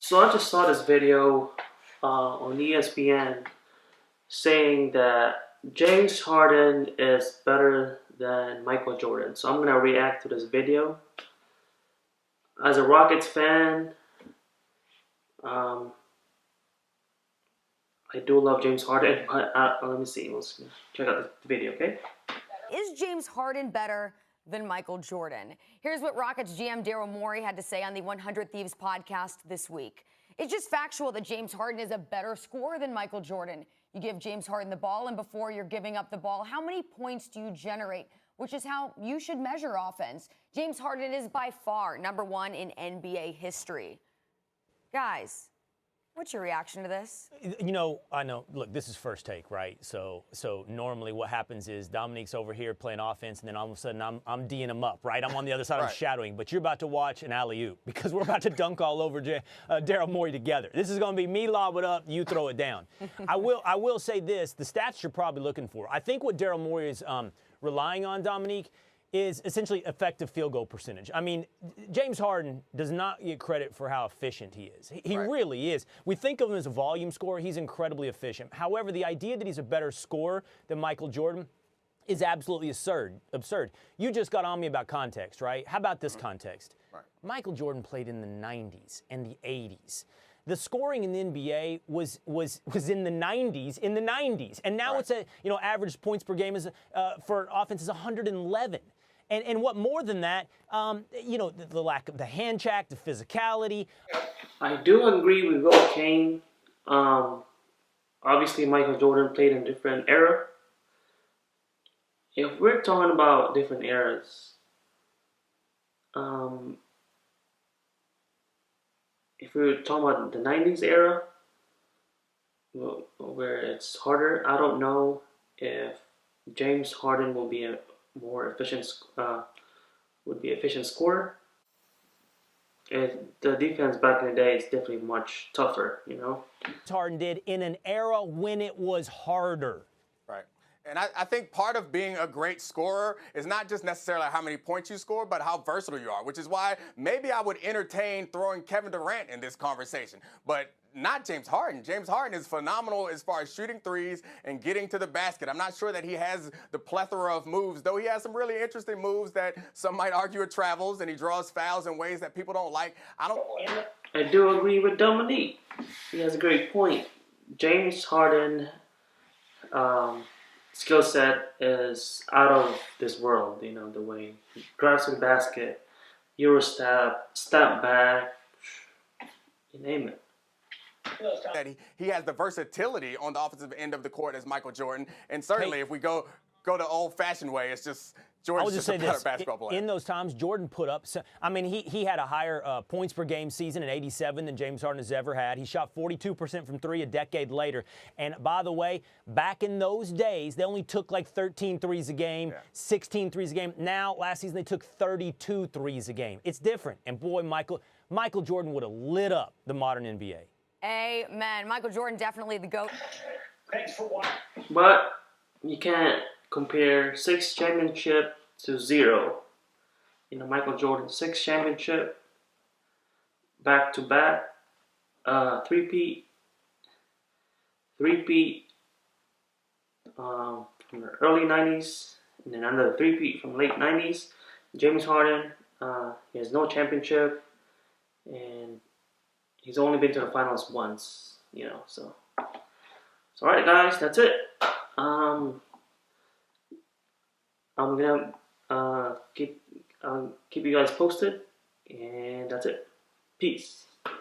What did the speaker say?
So I just saw this video on ESPN saying that James Harden is better than Michael Jordan. So I'm gonna react to this video. As a Rockets fan, um, I do love James Harden, but let me see. Let's check out the video, okay? Is James Harden better than Michael Jordan? Here's what Rockets GM Daryl Morey had to say on the 100 Thieves podcast this week. It's just factual that James Harden is a better scorer than Michael Jordan. You give James Harden the ball, and before you're giving up the ball, how many points do you generate? Which is how you should measure offense. James Harden is by far #1 in NBA history. Guys, what's your reaction to this? You know, I know. Look, this is First Take, right? So normally what happens is Dominique's over here playing offense, and then all of a sudden I'm D'ing him up, right? I'm on the other side, I'm shadowing. But you're about to watch an alley-oop because we're about to dunk all over Daryl Morey together. This is going to be me lob it up, you throw it down. I will say this: the stats you're probably looking for. I think what Daryl Morey is relying on, Dominique, is essentially effective field goal percentage. I mean, James Harden does not get credit for how efficient he is. He really is. We think of him as a volume scorer. He's incredibly efficient. However, the idea that he's a better scorer than Michael Jordan is absolutely absurd. You just got on me about context, right? How about this context? Michael Jordan played in the 90s and the 80s. The scoring in the NBA was in the 90s, and now it's average points per game is for offense is 111. And what more than that, the lack of the hand check, the physicality. I do agree with Will Kane. Obviously, Michael Jordan played in a different era. If we're talking about different eras, if we're talking about the 90s era, where it's harder, I don't know if James Harden will be a more efficient, efficient scorer. The defense back in the day is definitely much tougher, you know. Harden did in an era when it was harder. Right. And I think part of being a great scorer is not just necessarily how many points you score, but how versatile you are, which is why maybe I would entertain throwing Kevin Durant in this conversation. But not James Harden. James Harden is phenomenal as far as shooting threes and getting to the basket. I'm not sure that he has the plethora of moves, though he has some really interesting moves that some might argue are travels, and he draws fouls in ways that people don't like. I do agree with Dominique. He has a great point. James Harden skill set is out of this world, you know, the way he drives to the basket, Euro step back, you name it. That he has the versatility on the offensive end of the court as Michael Jordan, and certainly if we go the old-fashioned way, it's just Jordan's just a better basketball player. In those times, Jordan put up, I mean, he had a higher points per game season in '87 than James Harden has ever had. He shot 42% from three a decade later. And by the way, back in those days, they only took like 13 threes a game, 16 threes a game. Now, last season, they took 32 threes a game. It's different. And boy, Michael Jordan would have lit up the modern NBA. Amen. Michael Jordan, definitely the GOAT. Thanks for watching. But you can't compare 6 championship to 0. You know, Michael Jordan 6 championship, back to back, three-peat from the early 90s, and then another three-peat from late 90s. James Harden, he has no championship, and he's only been to the finals once, you know, so alright guys, that's it. I'm gonna keep you guys posted, and that's it. Peace.